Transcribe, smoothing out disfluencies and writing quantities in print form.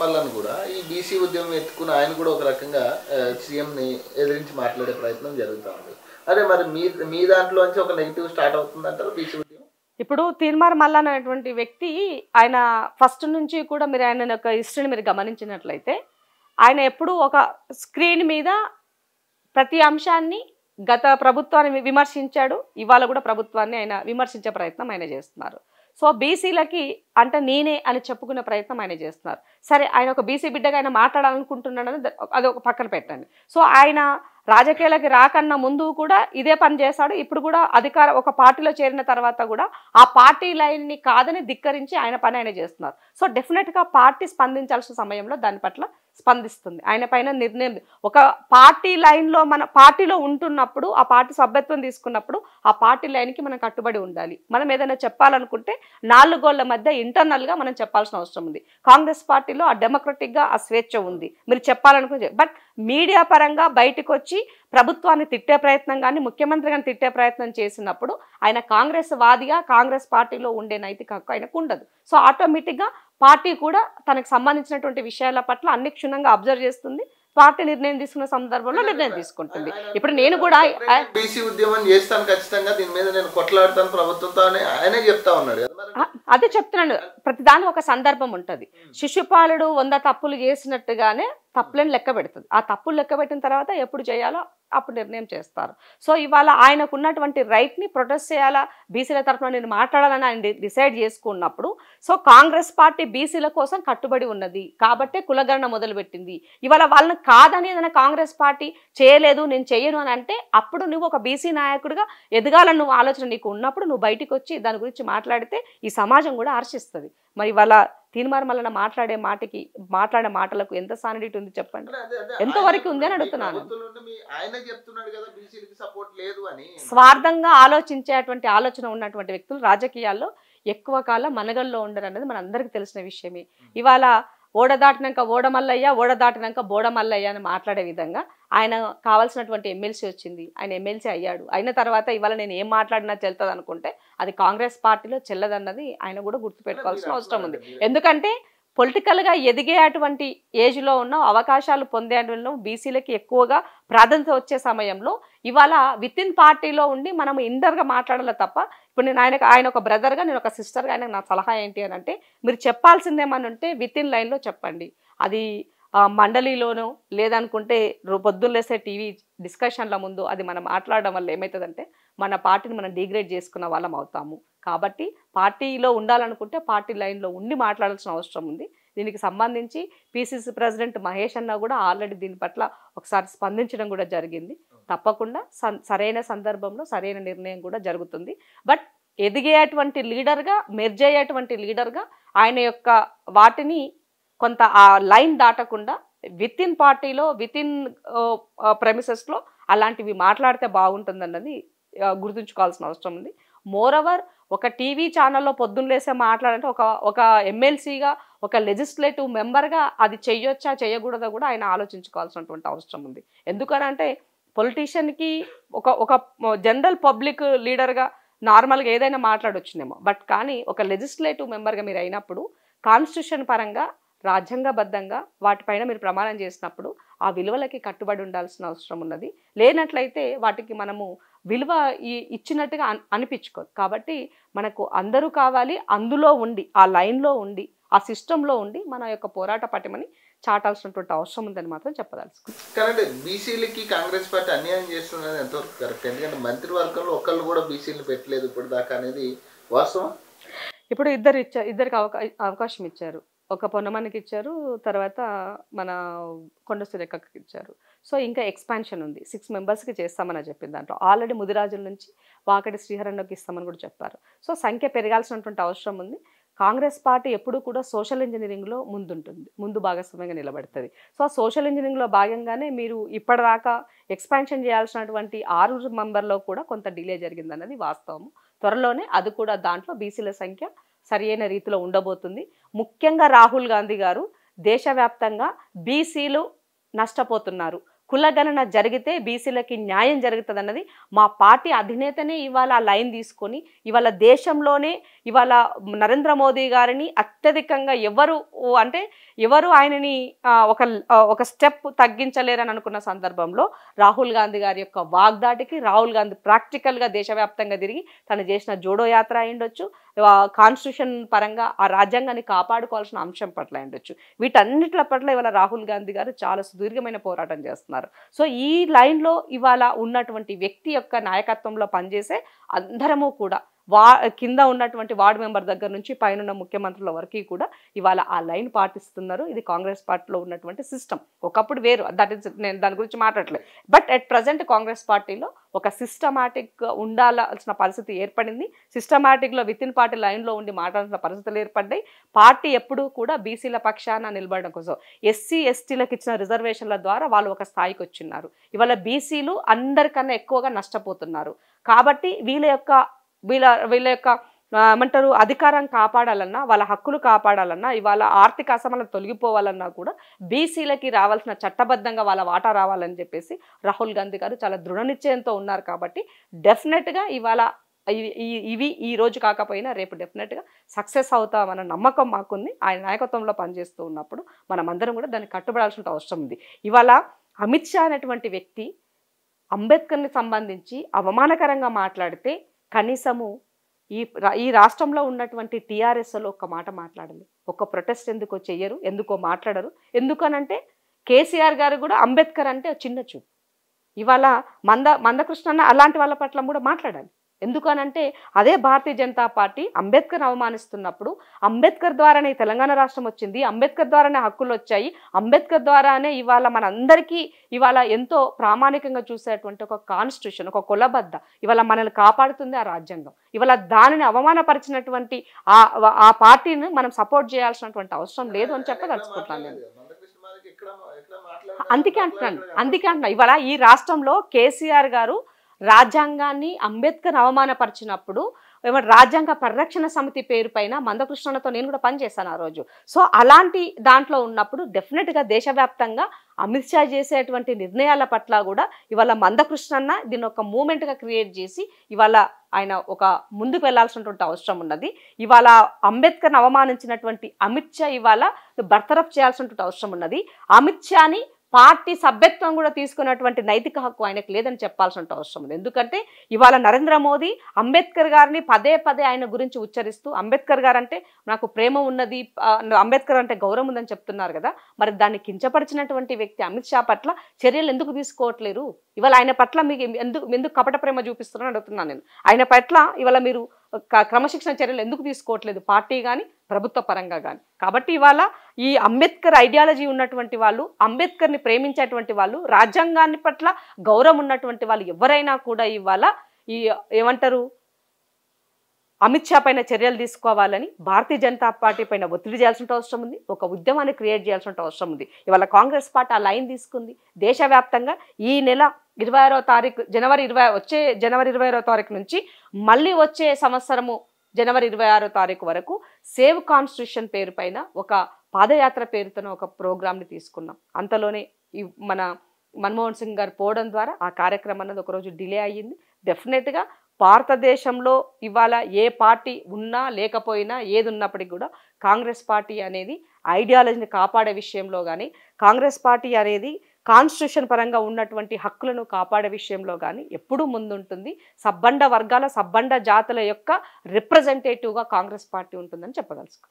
మల్లన్ కూడా ఈ బీసీ ఉద్యమం ఎత్తుకుని ఆయన కూడా ఒక రకంగా సీఎంని ఎదిరించి మాట్లాడే ప్రయత్నం జరుగుతూ ఉంది. అదే మరి మీ దాంట్లోంచి ఒక నెగిటివ్ స్టార్ట్ అవుతుందంటారు బీసీ ఉద్యమం? ఇప్పుడు తీన్మార్ మల్లన్ అనేటువంటి వ్యక్తి ఆయన ఫస్ట్ నుంచి కూడా మీరు ఆయన యొక్క హిస్టరీని మీరు గమనించినట్లయితే ఆయన ఎప్పుడు ఒక స్క్రీన్ మీద ప్రతి అంశాన్ని గత ప్రభుత్వాన్ని విమర్శించాడు. ఇవాళ కూడా ప్రభుత్వాన్ని ఆయన విమర్శించే ప్రయత్నం ఆయన చేస్తున్నారు. సో బీసీలకి అంటే నేనే అని చెప్పుకునే ప్రయత్నం ఆయన చేస్తున్నారు. సరే ఆయన ఒక బీసీ బిడ్డగా ఆయన మాట్లాడాలనుకుంటున్నాడని అది ఒక పక్కన పెట్టండి. సో ఆయన రాజకీయాలకి రాకన్నా ముందు కూడా ఇదే పని చేశాడు. ఇప్పుడు కూడా ఒక పార్టీలో చేరిన తర్వాత కూడా ఆ పార్టీ లైన్ని కాదని ధిక్కరించి ఆయన పని ఆయన చేస్తున్నారు. సో డెఫినెట్గా పార్టీ స్పందించాల్సిన సమయంలో దాని పట్ల స్పందిస్తుంది. ఆయన పైన నిర్ణయం ఒక పార్టీ లైన్లో మన పార్టీలో ఉంటున్నప్పుడు ఆ పార్టీ సభ్యత్వం తీసుకున్నప్పుడు ఆ పార్టీ లైన్కి మనం కట్టుబడి ఉండాలి. మనం ఏదైనా చెప్పాలనుకుంటే 4 గోళ్ల మధ్య ఇంటర్నల్గా మనం చెప్పాల్సిన అవసరం ఉంది. కాంగ్రెస్ పార్టీలో ఆ డెమోక్రటిక్గా ఆ స్వేచ్ఛ ఉంది. మీరు చెప్పాలనుకుంటే బట్ మీడియా పరంగా బయటకు వచ్చి ప్రభుత్వాన్ని తిట్టే ప్రయత్నం కానీ ముఖ్యమంత్రి గారిని తిట్టే ప్రయత్నం చేసినప్పుడు ఆయన కాంగ్రెస్ వాదిగా కాంగ్రెస్ పార్టీలో ఉండే నైతిక హక్కు ఆయనకు ఉండదు. సో ఆటోమేటిక్గా పార్టీ కూడా తనకు సంబంధించినటువంటి విషయాల పట్ల అన్ని క్షుణ్ణంగా అబ్జర్వ్ చేస్తుంది. పార్టీ నిర్ణయం తీసుకున్న సందర్భంలో నిర్ణయం తీసుకుంటుంది. ఇప్పుడు నేను కూడా బీసీ ఉద్యమం చేస్తాను ఖచ్చితంగా, దీని మీద నేను కొట్లాడతాను ప్రభుత్వంతో అని ఆయనే చెప్తా ఉన్నాడు. అదే చెప్తున్నాను, ప్రతిదాని ఒక సందర్భం ఉంటుంది. శిశుపాలుడు 100 తప్పులు చేసినట్టుగానే తప్పులను లెక్క పెడుతుంది. ఆ తప్పులు లెక్క పెట్టిన తర్వాత ఎప్పుడు చేయాలో అప్పుడు నిర్ణయం చేస్తారు. సో ఇవాళ ఆయనకు ఉన్నటువంటి రైట్ని ప్రొటెస్ట్ చేయాలా, బీసీల తరఫున నేను మాట్లాడాలని ఆయన డిసైడ్ చేసుకున్నప్పుడు సో కాంగ్రెస్ పార్టీ బీసీల కోసం కట్టుబడి ఉన్నది కాబట్టే కులగణన మొదలుపెట్టింది. ఇవాళ వాళ్ళని కాదని ఏదైనా కాంగ్రెస్ పార్టీ చేయలేదు నేను చేయను అని అంటే అప్పుడు నువ్వు ఒక బీసీ నాయకుడిగా ఎదగాలని నువ్వు ఆలోచన నీకు ఉన్నప్పుడు నువ్వు బయటికి వచ్చి దాని గురించి మాట్లాడితే ఈ సమాజం కూడా హర్షిస్తుంది. మరి వాళ్ళ తీన్మార్ మల్లన మాట్లాడే మాటలకు ఎంత సానిడిటీ ఉంది చెప్పండి, ఎంతవరకు ఉంది అని అడుగుతున్నాను. స్వార్థంగా ఆలోచించేటువంటి ఆలోచన ఉన్నటువంటి వ్యక్తులు రాజకీయాల్లో ఎక్కువ కాలం మనగల్లో ఉండరు అనేది మన అందరికీ తెలిసిన విషయమే. ఇవాళ ఓడదాటినాక ఓడమల్లయ్య, ఓడదాటినాక బోడమల్లయ్య అని మాట్లాడే విధంగా ఆయన కావాల్సినటువంటి ఎమ్మెల్సీ వచ్చింది, ఆయన ఎమ్మెల్సీ అయ్యాడు. అయిన తర్వాత ఇవాళ నేను ఏం మాట్లాడినా చెల్తుంది అనుకుంటే అది కాంగ్రెస్ పార్టీలో చెల్లదన్నది ఆయన కూడా గుర్తుపెట్టుకోవాల్సిన అవసరం ఉంది. ఎందుకంటే పొలిటికల్గా ఎదిగే అటువంటి ఏజ్లో ఉన్న అవకాశాలు పొందేలో బీసీలకి ఎక్కువగా ప్రాధాన్యత వచ్చే సమయంలో ఇవాళ విత్ ఇన్ పార్టీలో ఉండి మనం ఇండర్గా మాట్లాడాలి తప్ప ఇప్పుడు నేను ఆయన ఒక బ్రదర్గా నేను ఒక సిస్టర్గా ఆయనకు నా సలహా ఏంటి అని అంటే మీరు చెప్పాల్సిందేమని ఉంటే విత్ ఇన్ లైన్లో చెప్పండి. అది మండలిలోనో లేదనుకుంటే పొద్దున్నేసే టీవీ డిస్కషన్ల ముందు అది మనం మాట్లాడడం వల్ల ఏమవుతుందంటే మన పార్టీని మనం డిగ్రేడ్ చేసుకున్న వాళ్ళం అవుతాము. కాబట్టి పార్టీలో ఉండాలనుకుంటే పార్టీ లైన్లో ఉండి మాట్లాడాల్సిన అవసరం ఉంది. దీనికి సంబంధించి పిసిసి ప్రెసిడెంట్ మహేష్ అన్న కూడా ఆల్రెడీ దీని పట్ల ఒకసారి స్పందించడం కూడా జరిగింది. తప్పకుండా సరైన సందర్భంలో సరైన నిర్ణయం కూడా జరుగుతుంది. బట్ ఎదిగేటువంటి లీడర్గా మెర్జ్ అయ్యేటువంటి లీడర్గా ఆయన యొక్క వాటిని కొంత ఆ లైన్ దాటకుండా విత్ ఇన్ పార్టీలో విత్ ఇన్ ప్రెమిసెస్లో అలాంటివి మాట్లాడితే బాగుంటుందన్నది గుర్తుంచుకోవాల్సిన అవసరం ఉంది. మోరవర్ ఒక టీవీ ఛానల్లో పొద్దున్నేసే మాట్లాడంటే ఒక ఎమ్మెల్సీగా ఒక లెజిస్లేటివ్ మెంబర్గా అది చెయ్యొచ్చా చేయకూడదా కూడా ఆయన ఆలోచించుకోవాల్సినటువంటి అవసరం ఉంది. ఎందుకనంటే పొలిటీషియన్కి ఒక జనరల్ పబ్లిక్ లీడర్గా నార్మల్గా ఏదైనా మాట్లాడొచ్చునేమో, బట్ కానీ ఒక లెజిస్లేటివ్ మెంబర్గా మీరు అయినప్పుడు కాన్స్టిట్యూషన్ పరంగా రాజ్యాంగబద్ధంగా వాటిపైన మీరు ప్రమాణం చేసినప్పుడు ఆ విలువలకి కట్టుబడి ఉండాల్సిన అవసరం ఉన్నది. లేనట్లయితే వాటికి మనము విలువ ఇచ్చినట్టుగా అనిపించుకోదు. కాబట్టి మనకు అందరూ కావాలి, అందులో ఉండి ఆ లైన్లో ఉండి ఆ సిస్టంలో ఉండి మన యొక్క పోరాట పటిమని చాటాల్సినటువంటి అవసరం ఉందని మాత్రం చెప్పదలుచుకుంది. కానీ బీసీలకి కాంగ్రెస్ పార్టీ అన్యాయం చేస్తున్నది ఎంతవరకు కరెక్ట్? ఎందుకంటే మంత్రివర్గంలో ఒకళ్ళు కూడా బీసీలు పెట్టలేదు ఇప్పుడు దాకా అనేది వాస్తవం. ఇప్పుడు ఇద్దరికి అవకాశం ఇచ్చారు. ఒక పొన్నమనికి ఇచ్చారు, తర్వాత మన కొండ సురేఖకి ఇచ్చారు. సో ఇంకా ఎక్స్పాన్షన్ ఉంది, 6 మెంబర్స్కి చేస్తామని చెప్పింది. దాంట్లో ఆల్రెడీ ముదిరాజుల నుంచి వాకటి శ్రీహరణ్కి ఇస్తామని కూడా చెప్పారు. సో సంఖ్య పెరగాల్సినటువంటి అవసరం ఉంది. కాంగ్రెస్ పార్టీ ఎప్పుడూ కూడా సోషల్ ఇంజనీరింగ్లో ముందు భాగస్వామ్యంగా నిలబడుతుంది. సో ఆ సోషల్ ఇంజనీరింగ్లో భాగంగానే మీరు ఇప్పటిదాకా ఎక్స్పాన్షన్ చేయాల్సినటువంటి 6 మెంబర్లో కూడా కొంత డిలే జరిగిందన్నది వాస్తవము. త్వరలోనే అది కూడా దాంట్లో బీసీల సంఖ్య సరైన రీతిలో ఉండబోతుంది. ముఖ్యంగా రాహుల్ గాంధీ గారు దేశవ్యాప్తంగా బీసీలు నష్టపోతున్నారు, కులగణన జరిగితే బీసీలకి న్యాయం జరుగుతుంది అన్నది మా పార్టీ అధినేతనే ఇవాళ ఆ లైన్ తీసుకొని ఇవాళ దేశంలోనే ఇవాళ నరేంద్ర మోదీ గారిని అత్యధికంగా ఎవరు ఆయనని ఒక స్టెప్ తగ్గించలేరని అనుకున్న సందర్భంలో రాహుల్ గాంధీ గారి యొక్క వాగ్దాటికి రాహుల్ గాంధీ ప్రాక్టికల్గా దేశవ్యాప్తంగా తిరిగి తను చేసిన జోడో యాత్ర అయ్యుండొచ్చు, కాన్స్టిట్యూషన్ పరంగా ఆ రాజ్యాంగాన్ని కాపాడుకోవాల్సిన అంశం పట్ల అయ్యుండొచ్చు. వీటన్నిటి పట్ల ఇవాళ రాహుల్ గాంధీ గారు చాలా సుదీర్ఘమైన పోరాటం చేస్తున్నారు. సో ఈ లైన్లో ఇవాళ ఉన్నటువంటి వ్యక్తి యొక్క నాయకత్వంలో పనిచేసే అందరము కూడా కింద ఉన్నటువంటి వార్డు మెంబర్ దగ్గర నుంచి పైన ముఖ్యమంత్రుల వరకు కూడా ఇవాళ ఆ లైన్ పాటిస్తున్నారు. ఇది కాంగ్రెస్ పార్టీలో ఉన్నటువంటి సిస్టమ్. ఒకప్పుడు వేరు, నేను దాని గురించి మాట్లాడలేదు. బట్ అట్ ప్రజెంట్ కాంగ్రెస్ పార్టీలో ఒక సిస్టమాటిక్ ఉండాల్సిన పరిస్థితి ఏర్పడింది. సిస్టమాటిక్లో విత్ ఇన్ పార్టీ లైన్లో ఉండి మాట్లాడాల్సిన పరిస్థితులు ఏర్పడ్డాయి. పార్టీ ఎప్పుడూ కూడా బీసీల పక్షాన నిలబడడం కోసం ఎస్సీ ఎస్టీలకు ఇచ్చిన రిజర్వేషన్ల ద్వారా వాళ్ళు ఒక స్థాయికి వచ్చిన్నారు. ఇవాళ బీసీలు అందరికన్నా ఎక్కువగా నష్టపోతున్నారు. కాబట్టి వీళ్ళ యొక్క ఏమంటారు అధికారం కాపాడాలన్నా, వాళ్ళ హక్కులు కాపాడాలన్నా, ఇవాళ ఆర్థిక అసమానత తొలగిపోవాలన్నా కూడా బీసీలకి రావాల్సిన చట్టబద్ధంగా వాళ్ళ వాటా రావాలని చెప్పేసి రాహుల్ గాంధీ గారు చాలా దృఢ నిశ్చయంతో ఉన్నారు. కాబట్టి డెఫినెట్గా ఇవాళ ఇవి ఈ రోజు కాకపోయినా రేపు డెఫినెట్గా సక్సెస్ అవుతామన్న నమ్మకం మాకుంది. ఆయన నాయకత్వంలో పనిచేస్తూ ఉన్నప్పుడు మనమందరం కూడా దాన్ని కట్టుబడాల్సిన అవసరం ఉంది. ఇవాళ అమిత్ షా అనేటువంటి వ్యక్తి అంబేద్కర్ని సంబంధించి అవమానకరంగా మాట్లాడితే కనీసము ఈ రాష్ట్రంలో ఉన్నటువంటి టీఆర్ఎస్లో ఒక్క మాట మాట్లాడాలి. ఒక ప్రొటెస్ట్ ఎందుకో చెయ్యరు, ఎందుకో మాట్లాడరు. ఎందుకనంటే కేసీఆర్ గారు కూడా అంబేద్కర్ అంటే చిన్న చూపు. ఇవాళ మందకృష్ణ అలాంటి వాళ్ళ పట్ల కూడా మాట్లాడాలి. ఎందుకనంటే అదే భారతీయ జనతా పార్టీ అంబేద్కర్ అవమానిస్తున్నప్పుడు అంబేద్కర్ ద్వారానే తెలంగాణ రాష్ట్రం వచ్చింది, అంబేద్కర్ ద్వారానే హక్కులు వచ్చాయి, అంబేద్కర్ ద్వారానే ఇవాళ మనందరికీ ఇవాళ ఎంతో ప్రామాణికంగా చూసేటువంటి ఒక కాన్స్టిట్యూషన్, ఒక కులబద్ద ఇవాళ మనల్ని కాపాడుతుంది ఆ రాజ్యాంగం. ఇవాళ దానిని అవమానపరిచినటువంటి ఆ పార్టీని మనం సపోర్ట్ చేయాల్సినటువంటి అవసరం లేదు అని చెప్పదలుచుకుంటాను నేను. అందుకే అంటున్నాను ఇవాళ ఈ రాష్ట్రంలో కేసీఆర్ గారు రాజ్యాంగాన్ని అంబేద్కర్ అవమానపరిచినప్పుడు రాజ్యాంగ పరిరక్షణ సమితి పేరు పైన మందకృష్ణతో నేను కూడా పనిచేశాను ఆ రోజు. సో అలాంటి దాంట్లో ఉన్నప్పుడు డెఫినెట్గా దేశవ్యాప్తంగా అమిత్ షా చేసేటువంటి నిర్ణయాల పట్ల కూడా ఇవాళ మందకృష్ణ దీన్ని ఒక మూమెంట్గా క్రియేట్ చేసి ఇవాళ ఆయన ఒక ముందుకు వెళ్లాల్సినటువంటి అవసరం ఉన్నది. ఇవాళ అంబేద్కర్ని అవమానించినటువంటి అమిత్ షా ఇవాళ బర్తరఫ్ చేయాల్సినటువంటి అవసరం ఉన్నది. అమిత్ షాని పార్టీ సభ్యత్వం కూడా తీసుకున్నటువంటి నైతిక హక్కు ఆయనకు లేదని చెప్పాల్సిన అవసరం ఉంది. ఎందుకంటే ఇవాళ నరేంద్ర మోదీ అంబేద్కర్ గారిని పదే ఆయన గురించి ఉచ్చరిస్తూ అంబేద్కర్ గారు అంటే నాకు ప్రేమ ఉన్నది, అంబేద్కర్ అంటే గౌరవం ఉందని చెప్తున్నారు కదా. మరి దాన్ని కించపరిచినటువంటి వ్యక్తి అమిత్ షా పట్ల చర్యలు ఎందుకు తీసుకోవట్లేరు? ఇవాళ ఆయన పట్ల మీకు ఎందుకు కపట ప్రేమ చూపిస్తున్నారని అడుగుతున్నాను నేను. ఆయన పట్ల ఇవాళ మీరు క్రమశిక్షణ చర్యలు ఎందుకు తీసుకోవట్లేదు, పార్టీ కానీ ప్రభుత్వ పరంగా కానీ? కాబట్టి ఇవాళ ఈ అంబేద్కర్ ఐడియాలజీ ఉన్నటువంటి వాళ్ళు, అంబేద్కర్ని ప్రేమించేటువంటి వాళ్ళు, రాజ్యాంగాన్ని పట్ల గౌరవం ఉన్నటువంటి వాళ్ళు ఎవరైనా కూడా ఇవాళ ఏమంటారు అమిత్ షా పైన చర్యలు తీసుకోవాలని భారతీయ జనతా పార్టీ పైన ఒత్తిడి చేయాల్సిన అవసరం ఉంది. ఒక ఉద్యమాన్ని క్రియేట్ చేయాల్సిన అవసరం ఉంది. ఇవాళ కాంగ్రెస్ పార్టీ ఆ లైన్ తీసుకుంది. దేశవ్యాప్తంగా ఈ నెల 26వ తారీఖు వచ్చే జనవరి 26వ తారీఖు నుంచి మళ్ళీ వచ్చే సంవత్సరము జనవరి 26వ తారీఖు వరకు సేవ్ కాన్స్టిట్యూషన్ పేరు పైన ఒక పాదయాత్ర పేరుతో ఒక ప్రోగ్రామ్ని తీసుకున్నాం. అంతలోనే మన మన్మోహన్ సింగ్ గారు పోవడం ద్వారా ఆ కార్యక్రమం అనేది ఒకరోజు డిలే అయ్యింది. డెఫినెట్గా భారతదేశంలో ఇవాళ ఏ పార్టీ ఉన్నా లేకపోయినా ఏది ఉన్నప్పటికీ కూడా కాంగ్రెస్ పార్టీ అనేది ఐడియాలజీని కాపాడే విషయంలో కానీ, కాంగ్రెస్ పార్టీ అనేది కాన్స్టిట్యూషన్ పరంగా ఉన్నటువంటి హక్కులను కాపాడే విషయంలో కానీ ఎప్పుడూ ముందుంటుంది. సబ్బండ వర్గాల, సబ్బండ జాతుల యొక్క రిప్రజెంటేటివ్గా కాంగ్రెస్ పార్టీ ఉంటుందని చెప్పదలుచుకో.